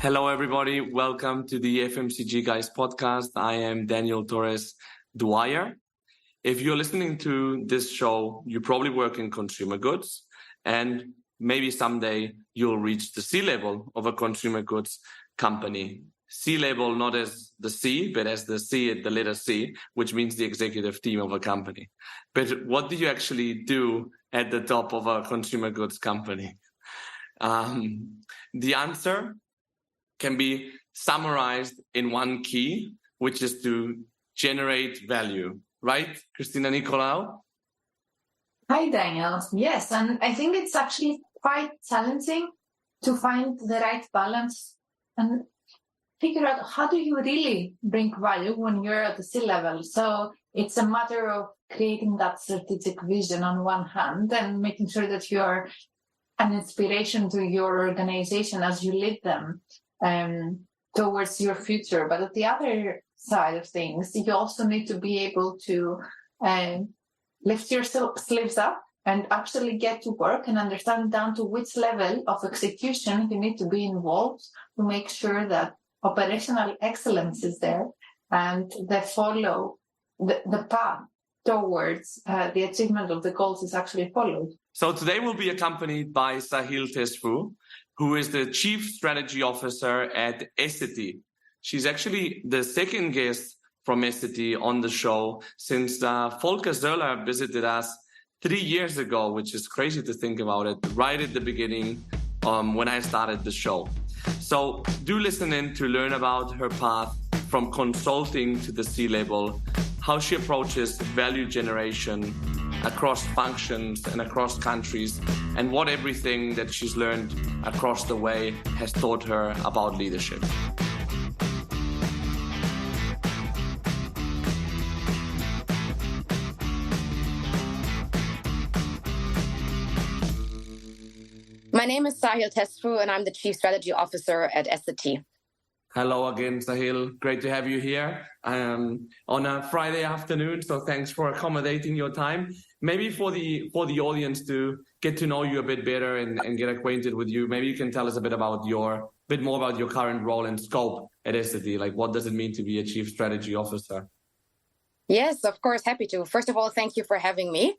Hello, everybody. Welcome to the FMCG Guys podcast. I am Daniel Torres Dwyer. If you're listening to this show, you probably work in consumer goods, and maybe someday you'll reach the C-level of a consumer goods company. C-level, not as the C, but as the C, the letter C, which means the executive team of a company. But what do you actually do at the top of a consumer goods company? The answer can be summarized in one key, which is to generate value. Right, Christina Nicolaou? Hi, Daniel. Yes, and I think it's actually quite challenging to find the right balance and figure out how do you really bring value when you're at the C-level. So it's a matter of creating that strategic vision on one hand and making sure that you're an inspiration to your organization as you lead them towards your future. But at the other side of things, you also need to be able to lift your sleeves up and actually get to work and understand down to which level of execution you need to be involved to make sure that operational excellence is there and they follow the path towards the achievement of the goals is actually followed. So today we'll be accompanied by Sahil Tesfu, who is the Chief Strategy Officer at Essity. She's actually the second guest from Essity on the show since Volker Zöller visited us 3 years ago, which is crazy to think about it, right at the beginning when I started the show. So do listen in to learn about her path from consulting to the C-level, how she approaches value generation across functions and across countries, and what everything that she's learned across the way has taught her about leadership. My name is Sahil Tesfu, and I'm the Chief Strategy Officer at Essity. Hello again, Sahil. Great to have you here on a Friday afternoon. So thanks for accommodating your time. Maybe for the audience to get to know you a bit better and get acquainted with you, maybe you can tell us a bit more about your current role and scope at Essity. Like, what does it mean to be a Chief Strategy Officer? Yes, of course, happy to. First of all, thank you for having me.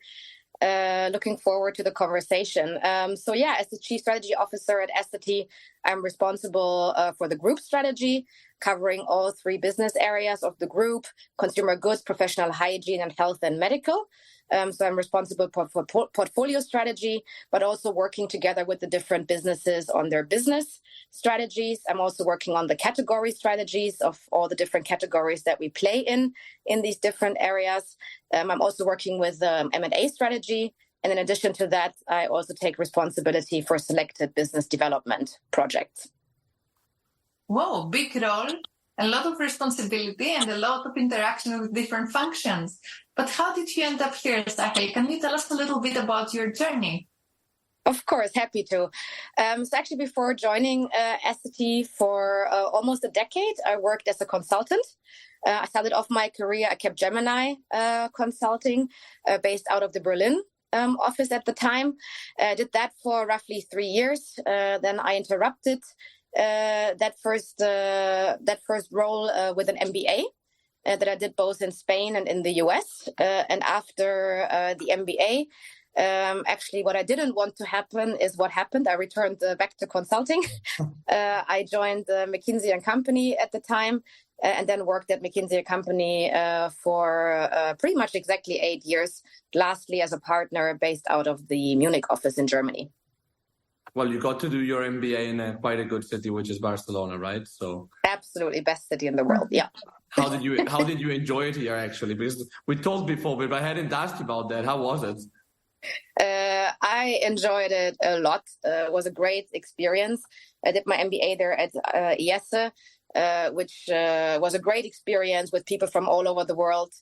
Looking forward to the conversation. As the Chief Strategy Officer at Essity, I'm responsible for the group strategy, covering all 3 business areas of the group: consumer goods, professional hygiene, and health and medical. So I'm responsible for portfolio strategy, but also working together with the different businesses on their business strategies. I'm also working on the category strategies of all the different categories that we play in these different areas. I'm also working with M&A strategy. And in addition to that, I also take responsibility for selected business development projects. Whoa, big role. A lot of responsibility and a lot of interaction with different functions. But how did you end up here, Sahil? Can you tell us a little bit about your journey? Of course, happy to. So actually, before joining Essity for almost a decade, I worked as a consultant. I started off my career at Capgemini Consulting, based out of the Berlin office at the time. I did that for roughly 3 years. Then I interrupted that first role with an MBA that I did both in Spain and in the US. And after the MBA, actually what I didn't want to happen is what happened. I returned back to consulting. I joined McKinsey & Company at the time, and then worked at McKinsey & Company for pretty much exactly 8 years, lastly as a partner based out of the Munich office in Germany. Well, you got to do your MBA in quite a good city, which is Barcelona, right? So absolutely, best city in the world. Yeah. How did you enjoy it here, actually? Because we talked before, but I hadn't asked you about that. How was it? I enjoyed it a lot. It was a great experience. I did my MBA there at IESE, which was a great experience with people from all over the world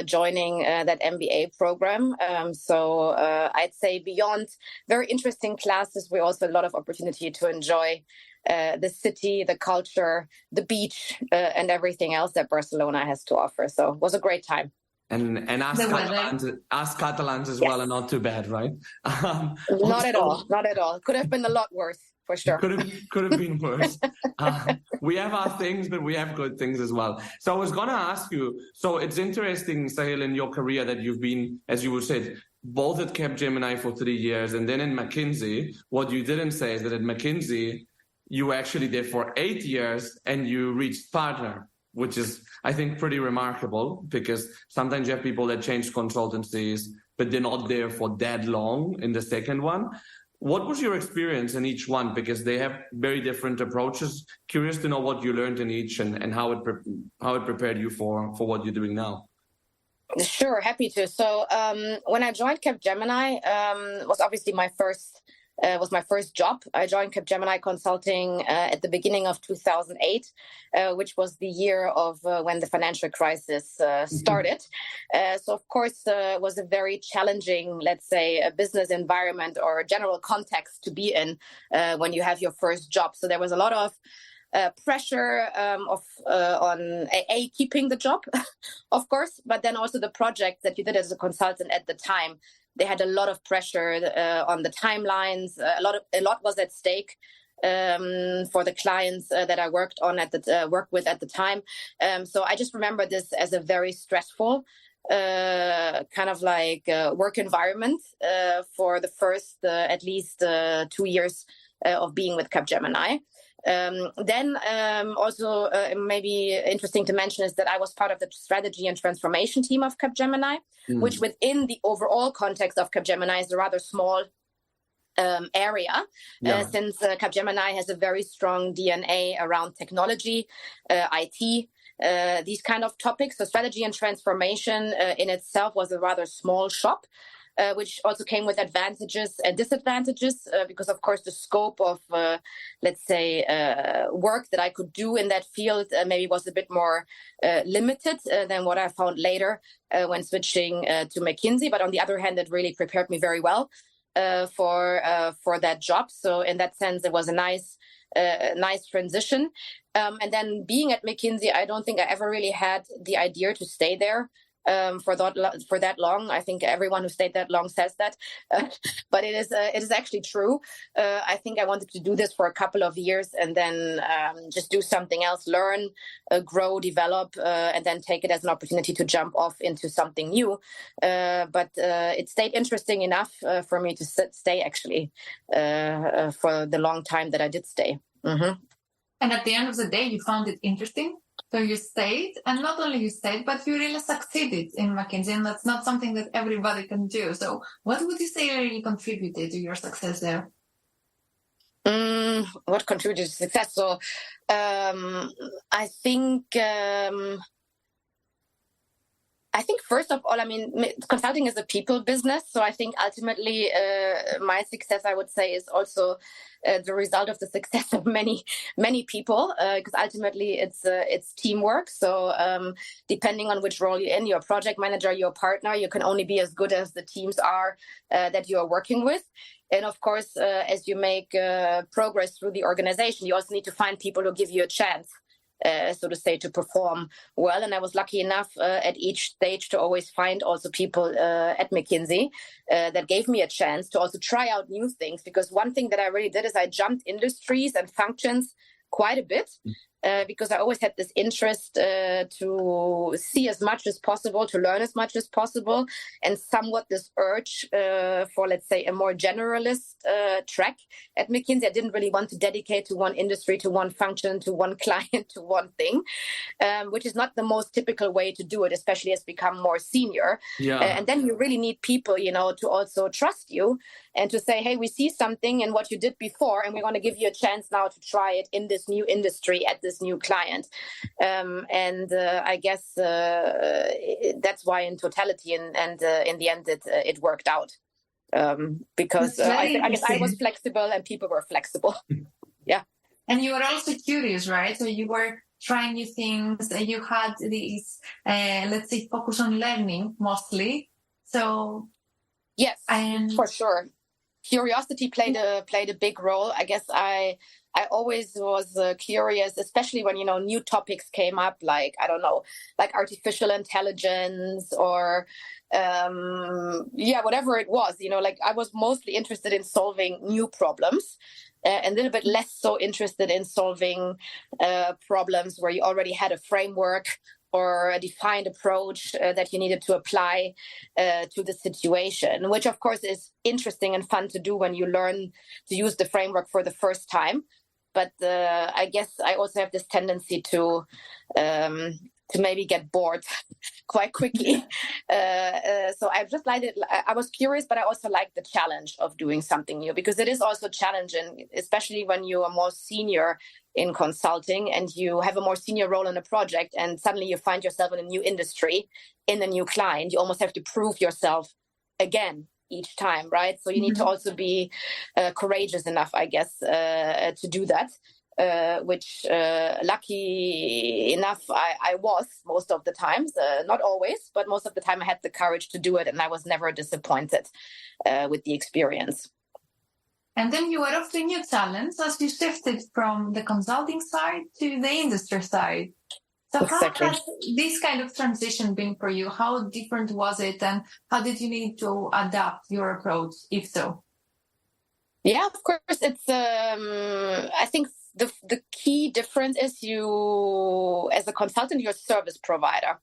joining that MBA program. So I'd say beyond very interesting classes, we also had a lot of opportunity to enjoy the city, the culture, the beach, and everything else that Barcelona has to offer. So it was a great time. And us Catalans as well are not too bad, right? Not at all. Could have been a lot worse. for sure. Could have been worse. We have our things, but we have good things as well. So I was going to ask you, so it's interesting, Sahil, in your career that you've been, as you said, both at Capgemini for 3 years and then in McKinsey. What you didn't say is that at McKinsey, you were actually there for 8 years and you reached partner, which is, I think, pretty remarkable, because sometimes you have people that change consultancies, but they're not there for that long in the second one. What was your experience in each one? Because they have very different approaches. Curious to know what you learned in each and how it prepared you for what you're doing now. Sure, happy to. So when I joined Capgemini, was obviously my first job. I joined Capgemini Consulting at the beginning of 2008, which was the year of when the financial crisis started. So of course, it was a very challenging, let's say, a business environment or a general context to be in when you have your first job. So there was a lot of pressure on keeping the job, of course, but then also the project that you did as a consultant at the time. They had a lot of pressure on the timelines. A lot was at stake for the clients that I worked with at the time. So I just remember this as a very stressful kind of like work environment for the first at least 2 years of being with Capgemini. Then also maybe interesting to mention is that I was part of the strategy and transformation team of Capgemini, which within the overall context of Capgemini is a rather small area, since Capgemini has a very strong DNA around technology, IT, these kind of topics. So strategy and transformation in itself was a rather small shop. Which also came with advantages and disadvantages, because, of course, the scope of, let's say, work that I could do in that field maybe was a bit more limited than what I found later when switching to McKinsey. But on the other hand, it really prepared me very well for that job. So in that sense, it was a nice transition. And then being at McKinsey, I don't think I ever really had the idea to stay there for that long. I think everyone who stayed that long says that, but it is actually true. I think I wanted to do this for a couple of years and then just do something else, learn, grow, develop, and then take it as an opportunity to jump off into something new. But it stayed interesting enough for me to stay actually for the long time that I did stay. Mm-hmm. And at the end of the day, you found it interesting. So you stayed, and not only you stayed, but you really succeeded in McKinsey, and that's not something that everybody can do. So what would you say really contributed to your success there? What contributed to success? So I think first of all, I mean, consulting is a people business. So I think ultimately my success, I would say, is also the result of the success of many people, because ultimately it's teamwork. So depending on which role you're in, your project manager, your partner, you can only be as good as the teams are that you are working with. And of course, as you make progress through the organization, you also need to find people who give you a chance, so to say, to perform well. And I was lucky enough at each stage to always find also people at McKinsey that gave me a chance to also try out new things. Because one thing that I really did is I jumped industries and functions quite a bit. Because I always had this interest to see as much as possible, to learn as much as possible, and somewhat this urge for, let's say, a more generalist track at McKinsey. I didn't really want to dedicate to one industry, to one function, to one client, to one thing, which is not the most typical way to do it, especially as you become more senior. And then you really need people, to also trust you and to say, hey, we see something in what you did before, and we want to give you a chance now to try it in this new industry at this new client. I guess that's why in totality and in the end it worked out. Because I guess I was flexible and people were flexible. Yeah. And you were also curious, right? So you were trying new things. You had this, let's say, focus on learning mostly. So yes, for sure. Curiosity played a big role. I guess I always was curious, especially when, new topics came up, like, I don't know, like artificial intelligence or, whatever it was, like I was mostly interested in solving new problems. and a little bit less so interested in solving problems where you already had a framework or a defined approach that you needed to apply to the situation, which of course is interesting and fun to do when you learn to use the framework for the first time. But I guess I also have this tendency to maybe get bored quite quickly. So I just liked it. I was curious, but I also liked the challenge of doing something new, because it is also challenging, especially when you are more senior in consulting and you have a more senior role in a project, and suddenly you find yourself in a new industry, in a new client. You almost have to prove yourself again each time, right? So you need to also be courageous enough, I guess, to do that. Which lucky enough I was most of the times, not always, but most of the time I had the courage to do it, and I was never disappointed with the experience. And then you were off to new talents as you shifted from the consulting side to the industry side. So Exactly. How has this kind of transition been for you? How different was it, and how did you need to adapt your approach, if so? Yeah, of course. It's I think the key difference is you, as a consultant, you're a service provider.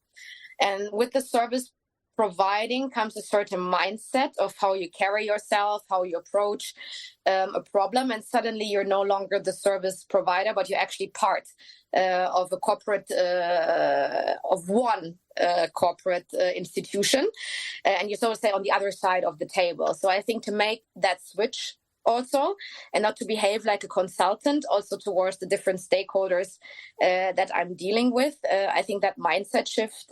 And with the service providing comes a certain mindset of how you carry yourself, how you approach a problem. And suddenly you're no longer the service provider, but you're actually part of a corporate, of one corporate institution. And you're so to say on the other side of the table. So I think to make that switch also, and not to behave like a consultant also towards the different stakeholders that I'm dealing with. I think that mindset shift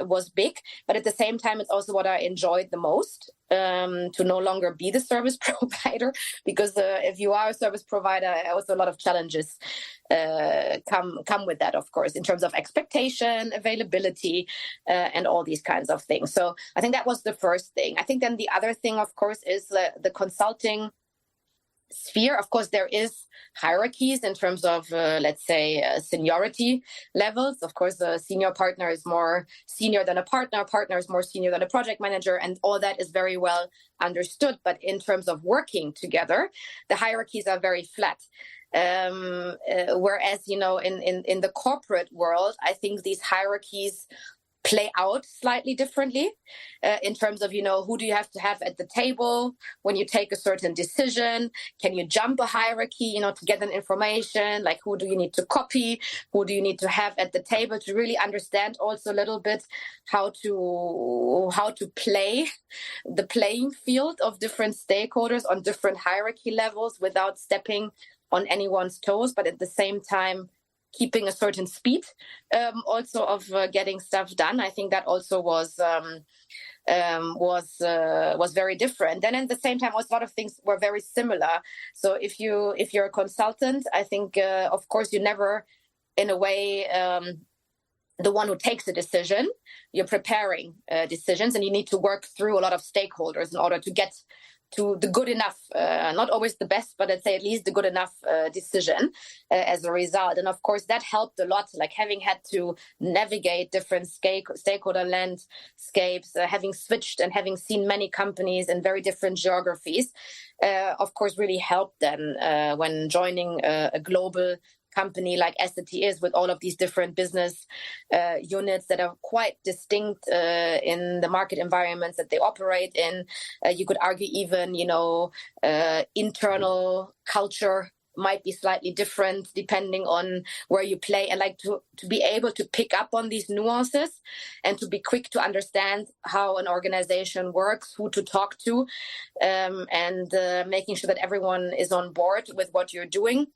was big, but at the same time, it's also what I enjoyed the most, to no longer be the service provider, because if you are a service provider, also a lot of challenges come with that, of course, in terms of expectation, availability, and all these kinds of things. So I think that was the first thing. I think then the other thing, of course, is the consulting sphere. Of course, there is hierarchies in terms of, let's say, seniority levels. Of course, a senior partner is more senior than a partner is more senior than a project manager, and all that is very well understood. But in terms of working together, the hierarchies are very flat. Whereas, in the corporate world, I think these hierarchies play out slightly differently in terms of, who do you have to have at the table when you take a certain decision? Can you jump a hierarchy, to get an information? Like, who do you need to copy? Who do you need to have at the table to really understand also a little bit how to play the playing field of different stakeholders on different hierarchy levels without stepping on anyone's toes, but at the same time keeping a certain speed also of getting stuff done. I think that also was very different. Then at the same time, also a lot of things were very similar. So if you're a consultant, I think of course you never, in a way, the one who takes a decision. You're preparing decisions, and you need to work through a lot of stakeholders in order to get to the good enough, not always the best, but I'd say at least the good enough decision as a result. And of course, that helped a lot, like having had to navigate different stakeholder landscapes, having switched and having seen many companies in very different geographies, of course, really helped them when joining a global company like Essity is, with all of these different business units that are quite distinct in the market environments that they operate in. You could argue even, internal culture might be slightly different depending on where you play, and like to be able to pick up on these nuances and to be quick to understand how an organization works, who to talk to, and making sure that everyone is on board with what you're doing.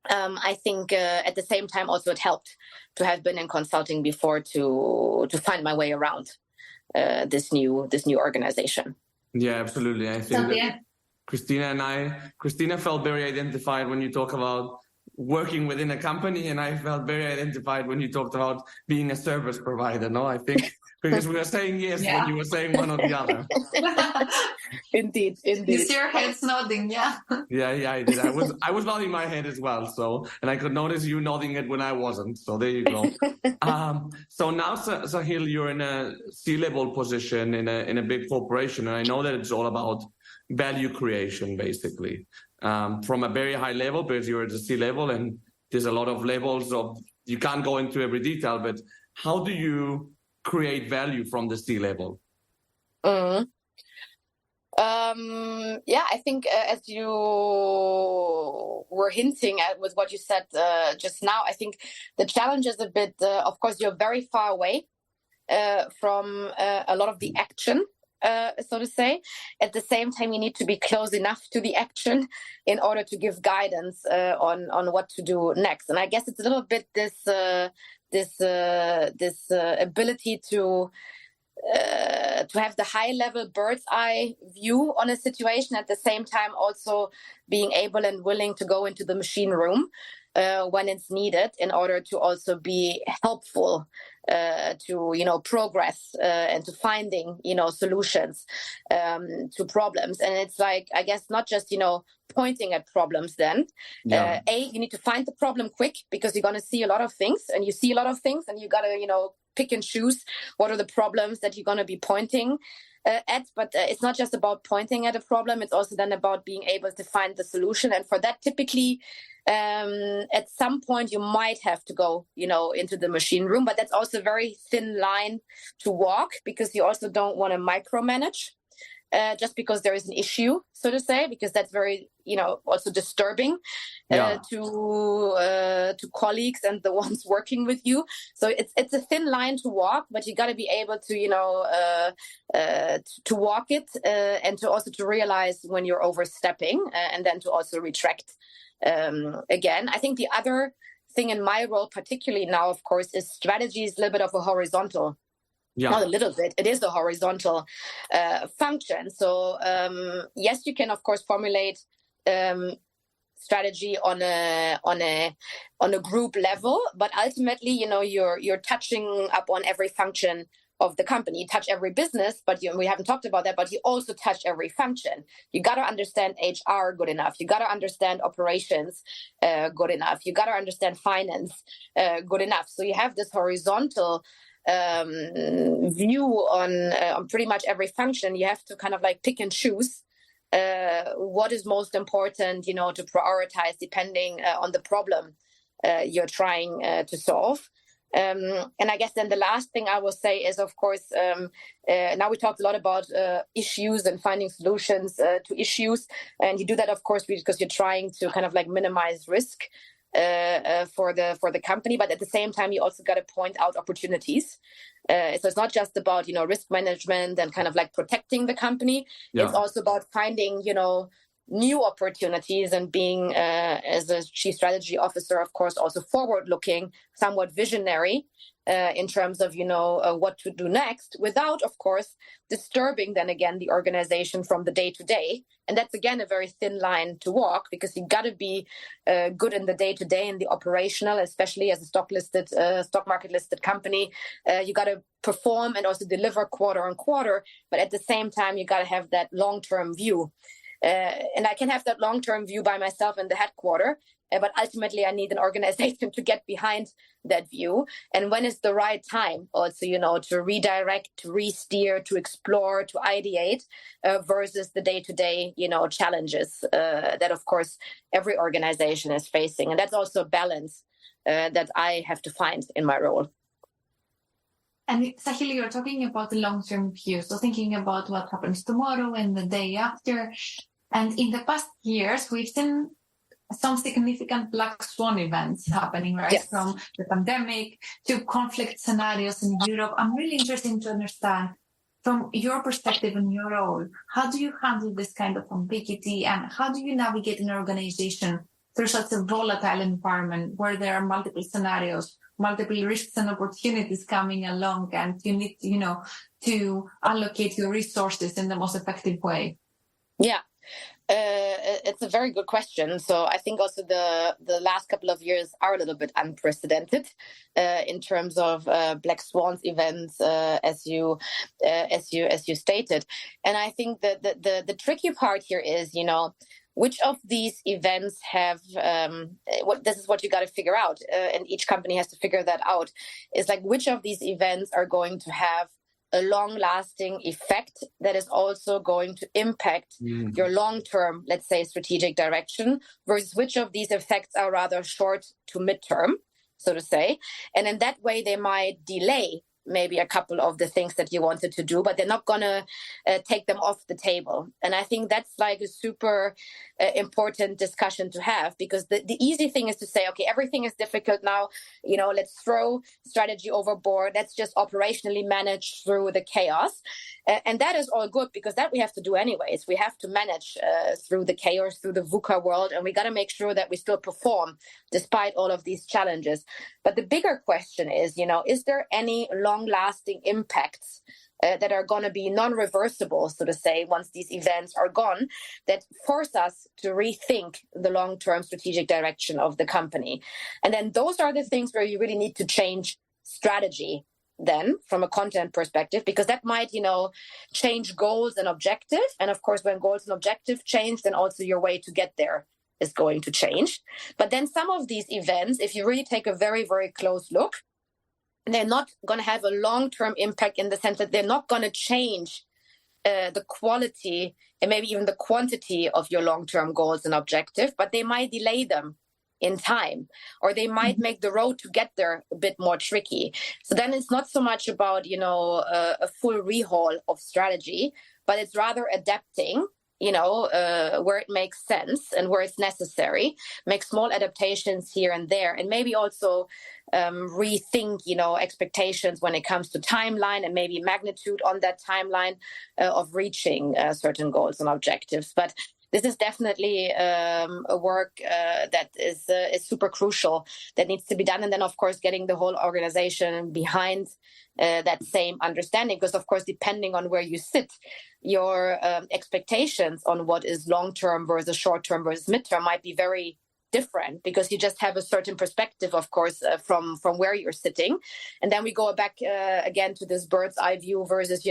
I think at the same time also it helped to have been in consulting before to find my way around this new organization. Yeah, absolutely. I think that Christina felt very identified when you talk about working within a company, and I felt very identified when you talked about being a service provider. No, I think because we were saying yes when you were saying one or the other. Indeed. You see your heads nodding, yeah. Yeah, I did. I was nodding my head as well. So, and I could notice you nodding it when I wasn't. So there you go. So now, Sahil, you're in a C-level position in a big corporation, and I know that it's all about value creation, basically. from a very high level because you're at the C-level and there's a lot of levels of, you can't go into every detail, but how do you create value from the C-level? I think as you were hinting at with what you said just now, I think the challenge is a bit, of course, you're very far away from a lot of the action, so to say. At the same time, you need to be close enough to the action in order to give guidance on what to do next. And I guess it's a little bit this ability to have the high level bird's eye view on a situation, at the same time also being able and willing to go into the machine room when it's needed in order to also be helpful to progress and to finding solutions to problems. And it's like, I guess, not just pointing at problems then. You need to find the problem quick, because you're going to see a lot of things, and you see a lot of things, and you got to pick and choose what are the problems that you're going to be pointing at. But it's not just about pointing at a problem, it's also then about being able to find the solution. And for that, typically at some point you might have to go into the machine room, but that's also a very thin line to walk, because you also don't want to micromanage just because there is an issue, so to say, because that's very also disturbing to colleagues and the ones working with you. So it's a thin line to walk, but you got to be able to walk it and to also to realize when you're overstepping and then to also retract again. I think the other thing in my role, particularly now, of course, is strategy is a little bit of a horizontal. Not a little bit. It is a horizontal function. So yes, you can of course formulate strategy on a group level, but ultimately, you're touching up on every function of the company. You touch every business, but we haven't talked about that, but you also touch every function. You got to understand HR good enough. You got to understand operations good enough. You got to understand finance good enough. So you have this horizontal view on pretty much every function. You have to kind of like pick and choose what is most important, to prioritize depending on the problem you're trying to solve. And I guess then the last thing I will say is, of course, now we talked a lot about issues and finding solutions to issues. And you do that, of course, because you're trying to kind of like minimize risk for the company, but at the same time you also got to point out opportunities. So it's not just about risk management and kind of like protecting the company. It's also about finding new opportunities and being as a chief strategy officer, of course, also forward looking, somewhat visionary in terms of what to do next, without of course disturbing then again the organization from the day to day. And that's again a very thin line to walk, because you got to be good in the day to day and the operational, especially as a stock market listed company. You got to perform and also deliver quarter on quarter, but at the same time you got to have that long term view. And I can have that long-term view by myself in the headquarters, but ultimately I need an organization to get behind that view. And when is the right time also, to redirect, to re-steer, to explore, to ideate versus the day-to-day, challenges that, of course, every organization is facing. And that's also a balance that I have to find in my role. And Sahil, you're talking about the long-term view, so thinking about what happens tomorrow and the day after. And in the past years, we've seen some significant black swan events happening, right? Yes. From the pandemic to conflict scenarios in Europe. I'm really interested to understand, from your perspective and your role, how do you handle this kind of ambiguity, and how do you navigate an organization through such a volatile environment where there are multiple scenarios, multiple risks and opportunities coming along, and you need to allocate your resources in the most effective way? Yeah, it's a very good question. So I think also the last couple of years are a little bit unprecedented in terms of black swans events, as you stated. And I think that the tricky part here is, which of these events have this is what you got to figure out, and each company has to figure that out, is like which of these events are going to have a long-lasting effect that is also going to impact your long-term, let's say, strategic direction, versus which of these effects are rather short to midterm, so to say. And in that way, they might delay maybe a couple of the things that you wanted to do, but they're not going to take them off the table. And I think that's like a super important discussion to have, because the easy thing is to say, okay, everything is difficult now, let's throw strategy overboard. Let's just operationally manage through the chaos. And that is all good, because that we have to do anyways. We have to manage through the chaos, through the VUCA world, and we got to make sure that we still perform despite all of these challenges. But the bigger question is there any long-lasting impacts that are going to be non-reversible, so to say, once these events are gone, that force us to rethink the long-term strategic direction of the company? And then those are the things where you really need to change strategy then from a content perspective, because that might, change goals and objectives. And of course, when goals and objectives change, then also your way to get there is going to change. But then some of these events, if you really take a very, very close look, they're not going to have a long-term impact in the sense that they're not going to change the quality and maybe even the quantity of your long-term goals and objectives, but they might delay them in time, or they might make the road to get there a bit more tricky. So then it's not so much about, a full rehaul of strategy, but it's rather adapting, where it makes sense and where it's necessary, make small adaptations here and there, and maybe also rethink, expectations when it comes to timeline and maybe magnitude on that timeline of reaching certain goals and objectives. But this is definitely a work that is super crucial, that needs to be done. And then, of course, getting the whole organization behind that same understanding, because, of course, depending on where you sit, your expectations on what is long-term versus short-term versus mid-term might be very different, because you just have a certain perspective, of course, from where you're sitting. And then we go back again to this bird's eye view versus,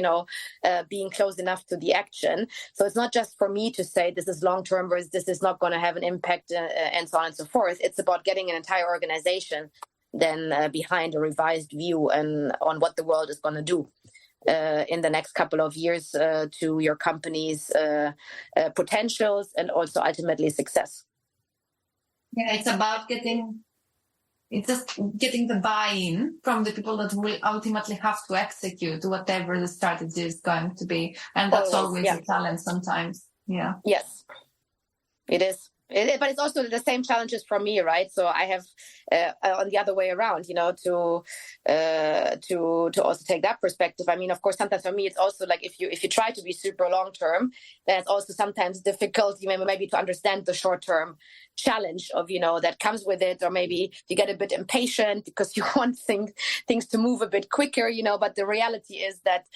being close enough to the action. So it's not just for me to say this is long-term versus this is not going to have an impact and so on and so forth. It's about getting an entire organization then behind a revised view and on what the world is going to do in the next couple of years to your company's potentials and also ultimately success. Yeah, it's about getting the buy-in from the people that will ultimately have to execute whatever the strategy is going to be. And that's always a challenge sometimes. Yeah. Yes, it is. But it's also the same challenges for me, right? So I have on the other way around, to also take that perspective. I mean, of course, sometimes for me, it's also like if you try to be super long term, then it's also sometimes difficult, maybe to understand the short term challenge of that comes with it, or maybe you get a bit impatient because you want things to move a bit quicker, But the reality is that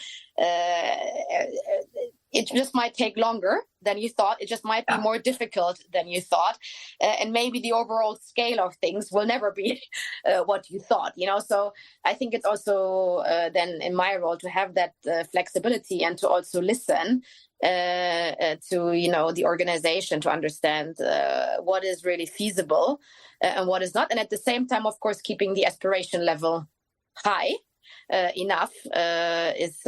it just might take longer than you thought. It just might be more difficult than you thought. And maybe the overall scale of things will never be what you thought, So I think it's also then in my role to have that flexibility and to also listen to, the organization to understand what is really feasible and what is not. And at the same time, of course, keeping the aspiration level high enough is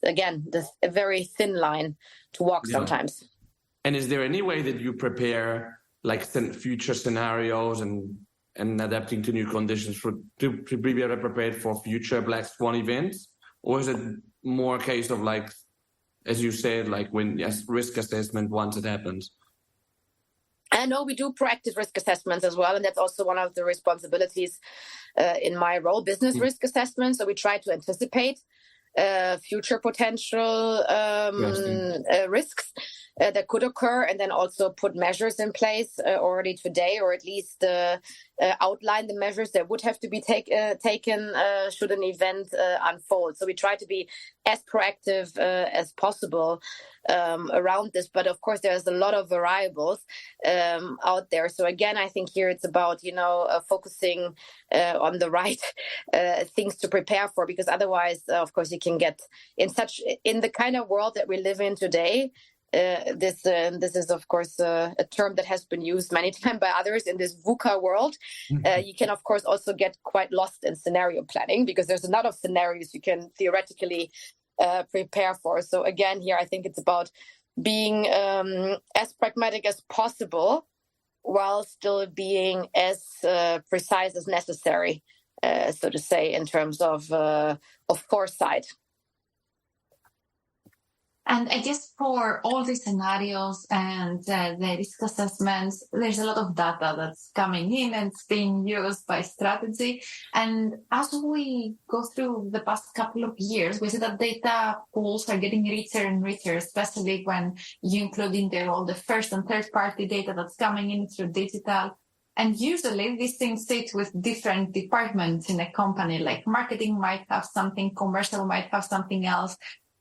again a very thin line to walk sometimes. And is there any way that you prepare like future scenarios and adapting to new conditions to be better prepared for future Black Swan events, or is it more a case of like, as you said, like when risk assessment once it happens? I know we do proactive risk assessments as well, and that's also one of the responsibilities in my role, business risk assessment. So we try to anticipate future potential risks that could occur, and then also put measures in place already today, or at least outline the measures that would have to be taken should an event unfold. So we try to be as proactive as possible around this. But of course, there's a lot of variables out there. So again, I think here it's about, focusing on the right things to prepare for, because otherwise, of course, you can get in the kind of world that we live in today. this is, of course, a term that has been used many times by others in this VUCA world. You can, of course, also get quite lost in scenario planning because there's a lot of scenarios you can theoretically prepare for. So again, here, I think it's about being as pragmatic as possible while still being as precise as necessary, so to say, in terms of foresight. And I guess for all these scenarios and the risk assessments, there's a lot of data that's coming in and it's being used by strategy. And as we go through the past couple of years, we see that data pools are getting richer and richer, especially when you include in there all the first and third party data that's coming in through digital. And usually these things sit with different departments in a company, like marketing might have something, commercial might have something else.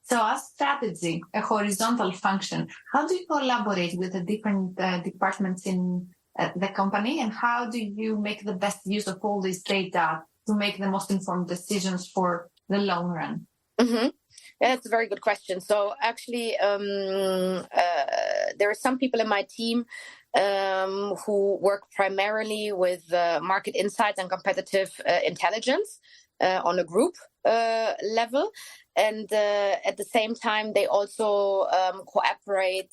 So as strategy, a horizontal function, how do you collaborate with the different departments in the company, and how do you make the best use of all this data to make the most informed decisions for the long run? Mm-hmm. Yeah, that's a very good question. So actually, there are some people in my team who work primarily with market insights and competitive intelligence on a group level. And at the same time, they also cooperate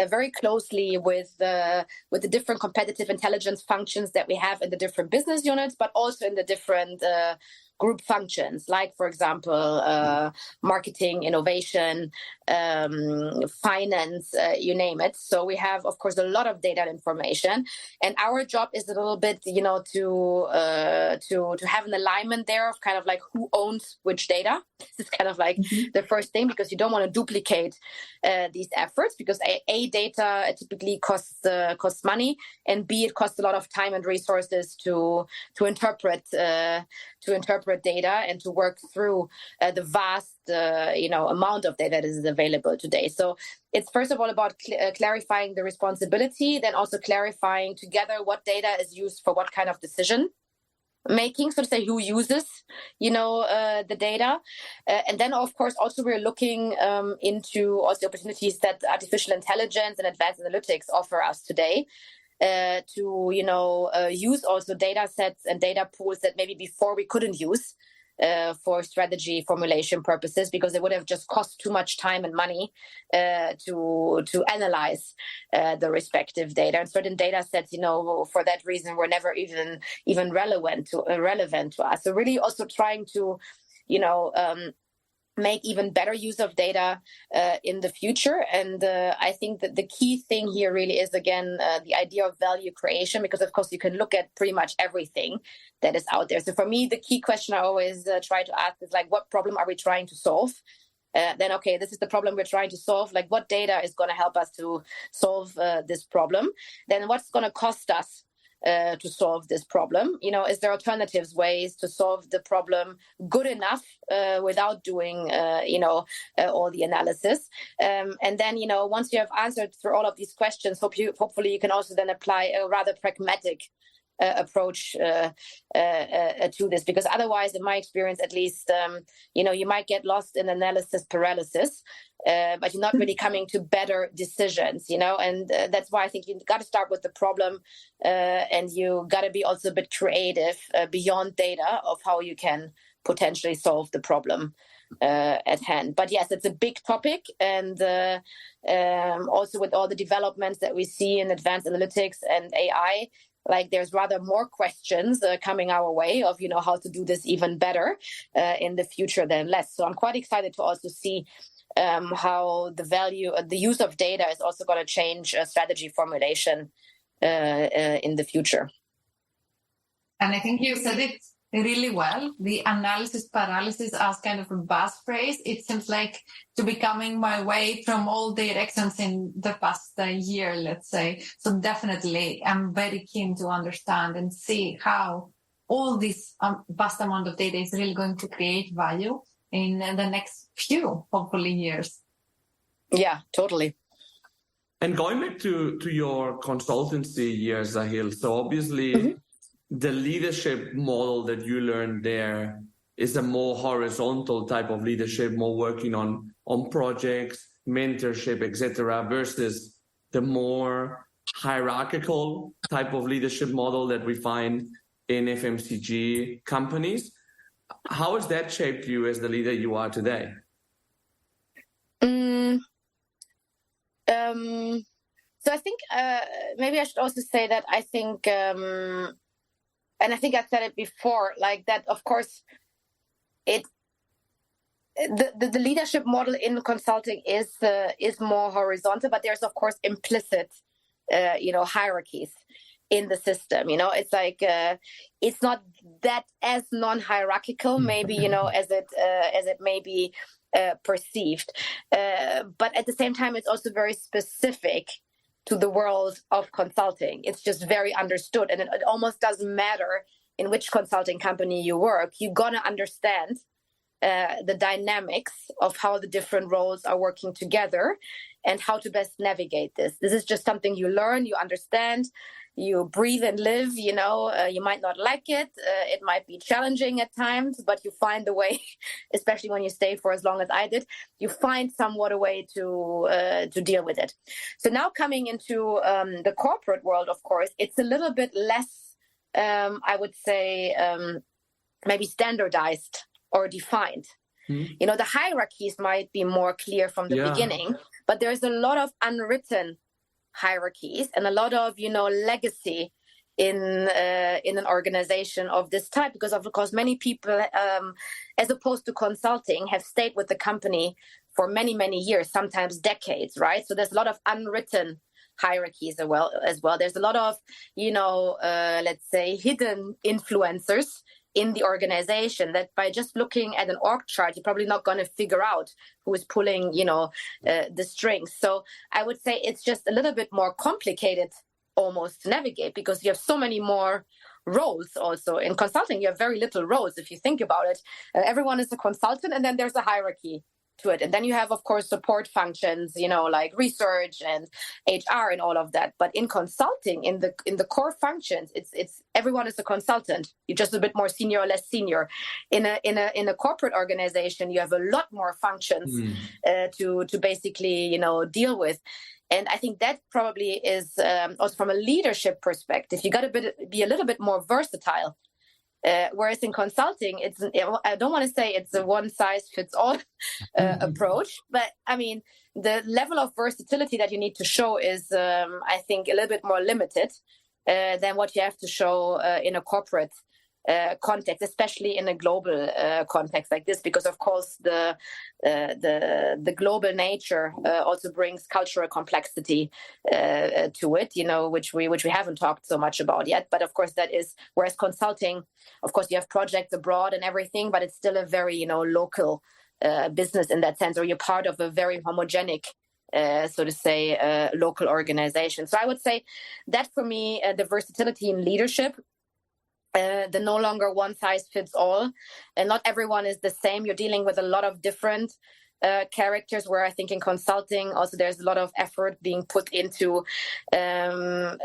very closely with the different competitive intelligence functions that we have in the different business units, but also in the different group functions, like, for example, marketing, innovation, finance, you name it. So we have, of course, a lot of data and information, and our job is a little bit, to have an alignment there of kind of like who owns which data. This is kind of like the first thing, because you don't want to duplicate these efforts, because A, data typically costs money, and B, it costs a lot of time and resources to interpret data and to work through the vast amount of data that is available today. So it's first of all about clarifying the responsibility, then also clarifying together what data is used for what kind of decision making, so to say, who uses the data, and then of course also we're looking into also opportunities that artificial intelligence and advanced analytics offer us today, to use also data sets and data pools that maybe before we couldn't use for strategy formulation purposes, because it would have just cost too much time and money to analyze the respective data. And certain data sets, for that reason, were never even relevant to us. So really also trying to, make even better use of data in the future. And I think that the key thing here really is, again, the idea of value creation, because, of course, you can look at pretty much everything that is out there. So for me, the key question I always try to ask is, like, what problem are we trying to solve? Then, okay, this is the problem we're trying to solve. Like, what data is going to help us to solve this problem? Then what's going to cost us to solve this problem? Is there alternatives, ways to solve the problem good enough without doing, all the analysis? And then, once you have answered through all of these questions, hopefully you can also then apply a rather pragmatic approach to this, because otherwise, in my experience at least, you might get lost in analysis paralysis, but you're not really coming to better decisions, and that's why I think you got to start with the problem, and you got to be also a bit creative beyond data of how you can potentially solve the problem at hand. But yes, it's a big topic, and also with all the developments that we see in advanced analytics and AI, like there's rather more questions coming our way of, how to do this even better in the future than less. So I'm quite excited to also see how the use of data is also going to change strategy formulation in the future. And I think you said it really well. The analysis paralysis as kind of a buzz phrase, it seems like to be coming my way from all directions in the past year, let's say. So definitely, I'm very keen to understand and see how all this vast amount of data is really going to create value in the next few, hopefully, years. Yeah, totally. And going back to your consultancy years, Sahil, so obviously the leadership model that you learned there is a more horizontal type of leadership, more working on projects, mentorship, etc., versus the more hierarchical type of leadership model that we find in FMCG companies. How has that shaped you as the leader you are today? So I think maybe I should also say that I think, and I think I said it before, like that, of course, the leadership model in consulting is more horizontal, but there's of course implicit, hierarchies in the system. It's like it's not that as non-hierarchical, maybe as it may be perceived, but at the same time, it's also very specific to the world of consulting. It's just very understood, and it almost doesn't matter in which consulting company you work. You're gonna understand the dynamics of how the different roles are working together and how to best navigate this. This is just something you learn, you understand, you breathe and live. You might not like it. It might be challenging at times, but you find a way, especially when you stay for as long as I did, you find somewhat a way to deal with it. So now coming into the corporate world, of course, it's a little bit less, I would say, maybe standardized or defined. The hierarchies might be more clear from the beginning, but there's a lot of unwritten hierarchies and a lot of legacy in an organization of this type, because of course many people, as opposed to consulting, have stayed with the company for many years, sometimes decades, right? So there's a lot of unwritten hierarchies as well. There's a lot of let's say hidden influencers in the organization that by just looking at an org chart, you're probably not going to figure out who is pulling, the strings. So I would say it's just a little bit more complicated almost to navigate, because you have so many more roles. Also in consulting, you have very little roles. If you think about it, everyone is a consultant, and then there's a hierarchy to it. And then you have, of course, support functions, like research and HR and all of that. But in consulting, in the core functions, it's everyone is a consultant. You're just a bit more senior or less senior. In a corporate organization, you have a lot more functions to basically deal with. And I think that probably is also from a leadership perspective, you got to be a little bit more versatile. Whereas in consulting, I don't want to say it's a one-size-fits-all approach, but I mean, the level of versatility that you need to show is, I think, a little bit more limited than what you have to show in a corporate context, especially in a global context like this, because of course the global nature also brings cultural complexity to it, which we haven't talked so much about yet. But of course that is, whereas consulting, of course you have projects abroad and everything, but it's still a very local business in that sense, or you're part of a very homogenic so to say local organization. So I would say that for me, the versatility in leadership, the no longer one size fits all, and not everyone is the same. You're dealing with a lot of different characters, where I think in consulting also there's a lot of effort being put into on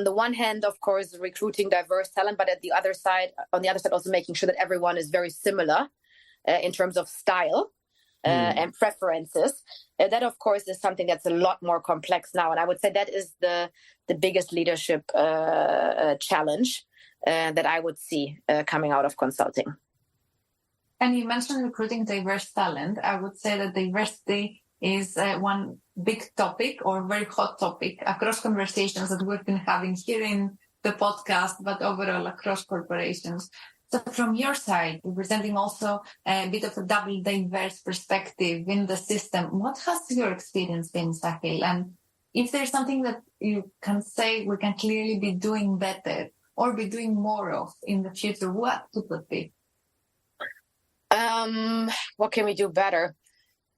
the one hand, of course, recruiting diverse talent, but on the other side also making sure that everyone is very similar in terms of style and preferences. That of course is something that's a lot more complex now, and I would say that is the biggest leadership challenge that I would see coming out of consulting. And you mentioned recruiting diverse talent. I would say that diversity is one big topic, or very hot topic, across conversations that we've been having here in the podcast, but overall across corporations. So from your side, representing also a bit of a double diverse perspective in the system, what has your experience been, Sahil? And if there's something that you can say we can clearly be doing better or be doing more of in the future, what could that be? What can we do better?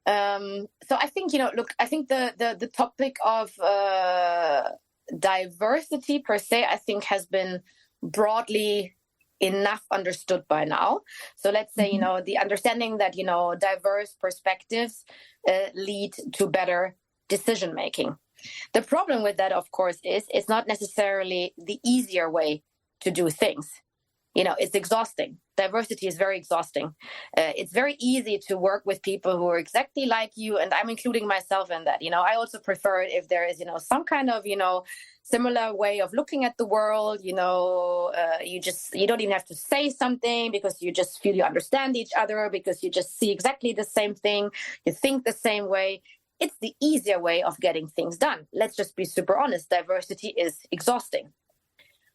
So I think, I think the topic of diversity per se, I think has been broadly enough understood by now. So let's say, the understanding that, diverse perspectives lead to better decision making. The problem with that, of course, is it's not necessarily the easier way to do things. It's exhausting. Diversity is very exhausting. It's very easy to work with people who are exactly like you, and I'm including myself in that. I also prefer it if there is, some kind of, similar way of looking at the world. You don't even have to say something because you just feel you understand each other, because you just see exactly the same thing, you think the same way. It's the easier way of getting things done. Let's just be super honest. Diversity is exhausting.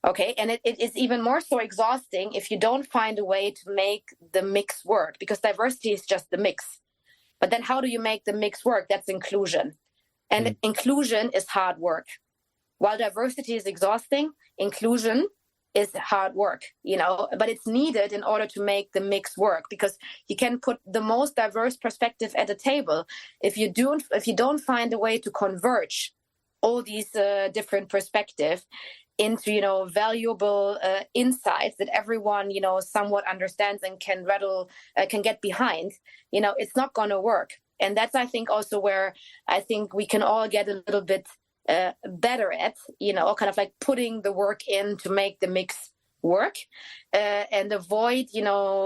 Okay, and it is even more so exhausting if you don't find a way to make the mix work, because diversity is just the mix. But then how do you make the mix work? That's inclusion. And inclusion is hard work. While diversity is exhausting, inclusion is hard work, but it's needed in order to make the mix work, because you can put the most diverse perspective at the table. If you don't find a way to converge all these different perspectives into valuable insights that everyone somewhat understands and can get behind, it's not going to work. And that's, I think, also where I think we can all get a little bit better at, kind of like putting the work in to make the mix work, and avoid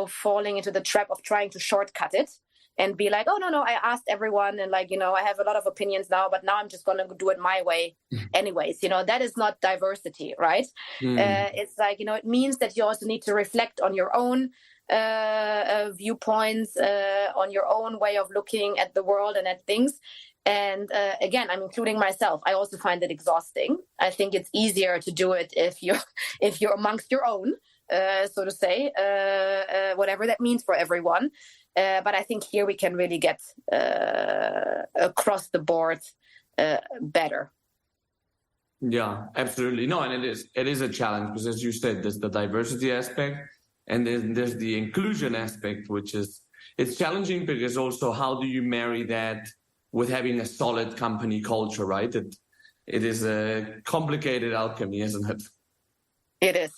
falling into the trap of trying to shortcut it and be like, oh, no, I asked everyone, and I have a lot of opinions now, but now I'm just going to do it my way anyways. That is not diversity, right? It's it means that you also need to reflect on your own viewpoints, on your own way of looking at the world and at things. And again, I'm including myself. I also find it exhausting. I think it's easier to do it if you're amongst your own, so to say, whatever that means for everyone. But I think here we can really get across the board better. Yeah, absolutely. No, and it is a challenge, because as you said, there's the diversity aspect, and then there's the inclusion aspect, it's challenging because also how do you marry that with having a solid company culture, right? It is a complicated alchemy, isn't it? It is.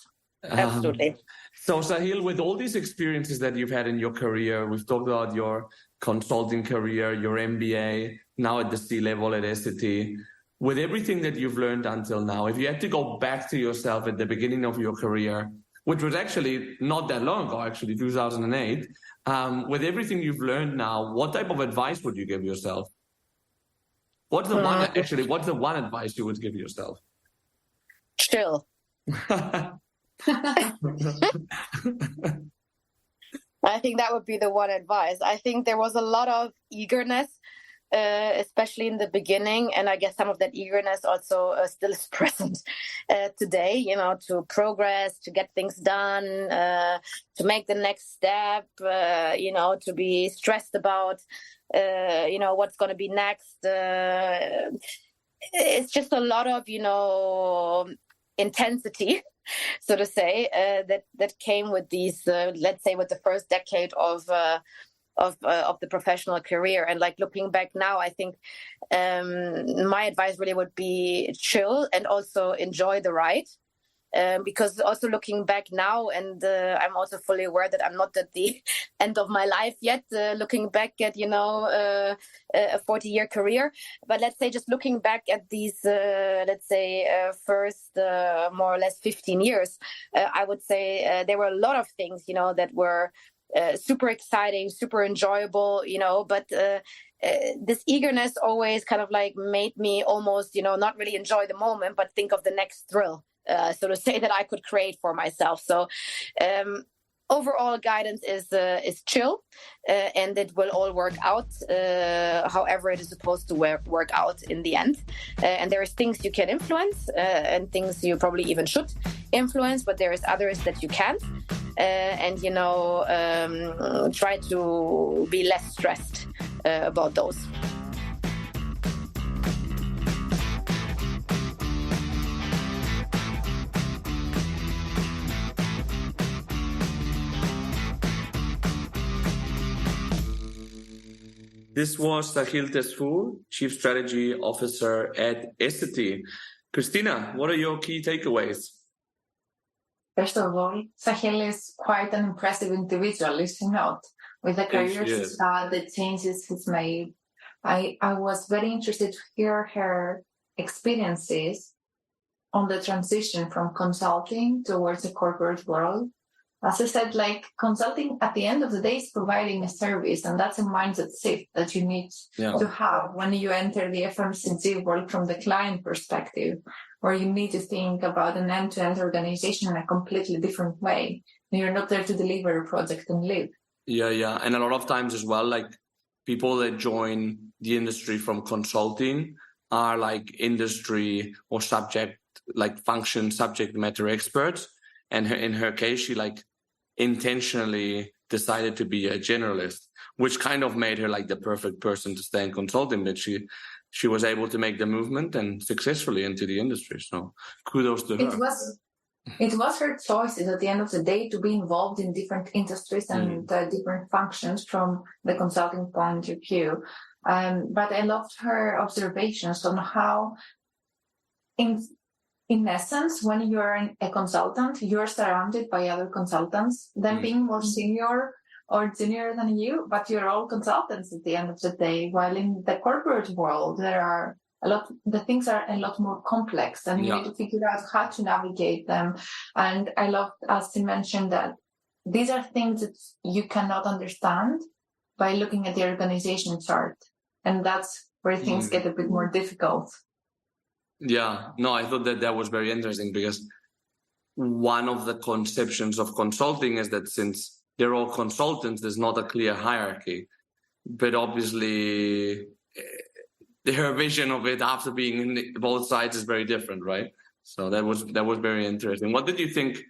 Absolutely. So Sahil, with all these experiences that you've had in your career, we've talked about your consulting career, your MBA, now at the C-level at Essity, with everything that you've learned until now, if you had to go back to yourself at the beginning of your career, which was actually not that long ago, actually 2008, with everything you've learned now, what type of advice would you give yourself? What's the one advice you would give yourself? Chill. I think that would be the one advice. I think there was a lot of eagerness, especially in the beginning, and I guess some of that eagerness also still is present today, to progress, to get things done, to make the next step, to be stressed about what's going to be next. It's just a lot of intensity, so to say, that came with these, let's say, with the first decade of the professional career. And looking back now, I think my advice really would be chill and also enjoy the ride. Because also looking back now, and I'm also fully aware that I'm not at the end of my life yet, looking back at, a 40-year career. But let's say just looking back at these, first more or less 15 years, I would say there were a lot of things, that were super exciting, super enjoyable, but this eagerness always kind of made me almost, not really enjoy the moment, but think of the next thrill. So to say, that I could create for myself. So overall guidance is chill, and it will all work out however it is supposed to work out in the end. And there is things you can influence, and things you probably even should influence, but there is others that you can't. And try to be less stressed about those. This was Sahil Tesfu, Chief Strategy Officer at Essity. Christina, what are your key takeaways? First of all, Sahil is quite an impressive individual, is he not? With the career the changes he's made. I was very interested to hear her experiences on the transition from consulting towards the corporate world. as I said, like consulting at the end of the day is providing a service, and that's a mindset shift that you need to have when you enter the FMCG world from the client perspective, where you need to think about an end-to-end organization in a completely different way. You're not there to deliver a project and leave. Yeah. And a lot of times as well, like people that join the industry from consulting are like industry or subject matter experts. And in her case, she like intentionally decided to be a generalist, which kind of made her like the perfect person to stay in consulting. But she was able to make the movement and successfully into the industry. So kudos to her. It was her choice at the end of the day to be involved in different industries and different functions from the consulting point of view. But I loved her observations on how, in essence, when you're a consultant, you're surrounded by other consultants, them being more senior or junior than you, but you're all consultants at the end of the day. While in the corporate world, the things are a lot more complex, and you need to figure out how to navigate them. And I love, as you mentioned, that these are things that you cannot understand by looking at the organization chart. And that's where things get a bit more difficult. Yeah, no, I thought that was very interesting, because one of the conceptions of consulting is that since they're all consultants, there's not a clear hierarchy. But obviously, her vision of it after being in both sides is very different, right? So that was very interesting. What did you think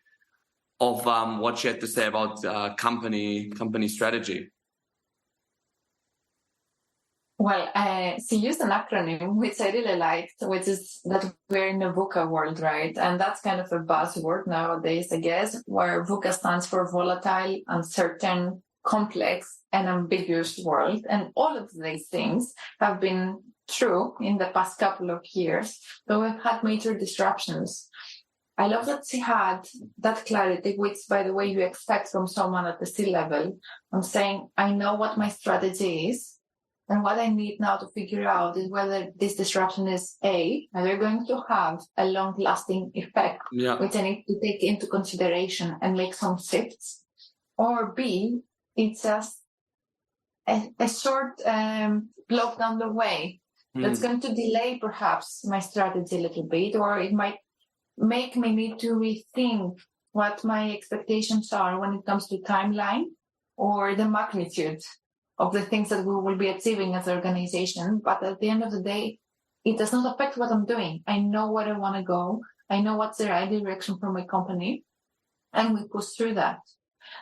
of what she had to say about company strategy? Well, she used an acronym, which I really liked, which is that we're in a VUCA world, right? And that's kind of a buzzword nowadays, I guess, where VUCA stands for volatile, uncertain, complex, and ambiguous world. And all of these things have been true in the past couple of years. So we've had major disruptions. I love that she had that clarity, which, by the way, you expect from someone at the C-level. I'm saying, I know what my strategy is. And what I need now to figure out is whether this disruption is either going to have a long-lasting effect, which I need to take into consideration and make some shifts, or B, it's just a short block down the way that's going to delay perhaps my strategy a little bit, or it might make me need to rethink what my expectations are when it comes to timeline or the magnitude of the things that we will be achieving as an organization. But at the end of the day, it does not affect what I'm doing. I know where I want to go. I know what's the right direction for my company. And we push through that.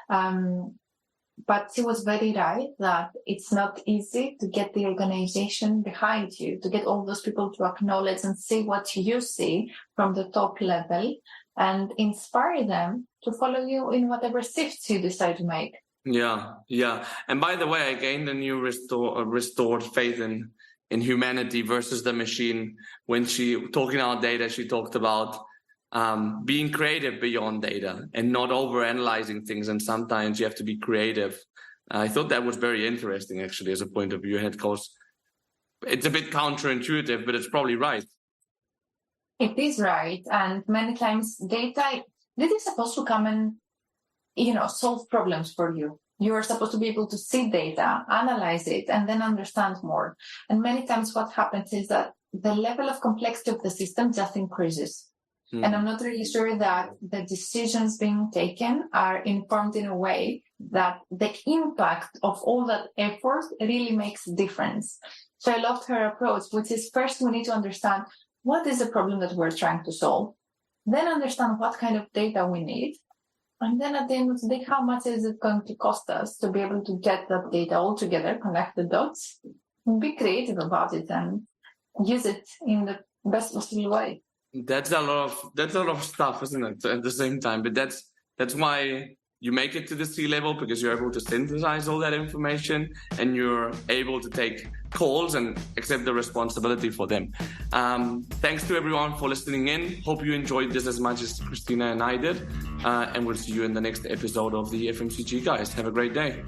But she was very right that it's not easy to get the organization behind you, to get all those people to acknowledge and see what you see from the top level and inspire them to follow you in whatever shifts you decide to make. Yeah. And by the way, I gained a new restored faith in humanity versus the machine. When she talking about data, she talked about being creative beyond data and not overanalyzing things. And sometimes you have to be creative. I thought that was very interesting, actually, as a point of view. And of course, it's a bit counterintuitive, but it's probably right. It is right. And many times data is supposed to come and solve problems for you. You are supposed to be able to see data, analyze it, and then understand more. And many times what happens is that the level of complexity of the system just increases. And I'm not really sure that the decisions being taken are informed in a way that the impact of all that effort really makes a difference. So I loved her approach, which is first we need to understand what is the problem that we're trying to solve, then understand what kind of data we need. And then at the end of the day, how much is it going to cost us to be able to get that data all together, connect the dots, and be creative about it and use it in the best possible way. That's a lot of stuff, isn't it? At the same time, but that's why you make it to the C-level, because you're able to synthesize all that information and you're able to take calls and accept the responsibility for them. Thanks to everyone for listening in. Hope you enjoyed this as much as Christina and I did. And we'll see you in the next episode of the FMCG Guys. Have a great day.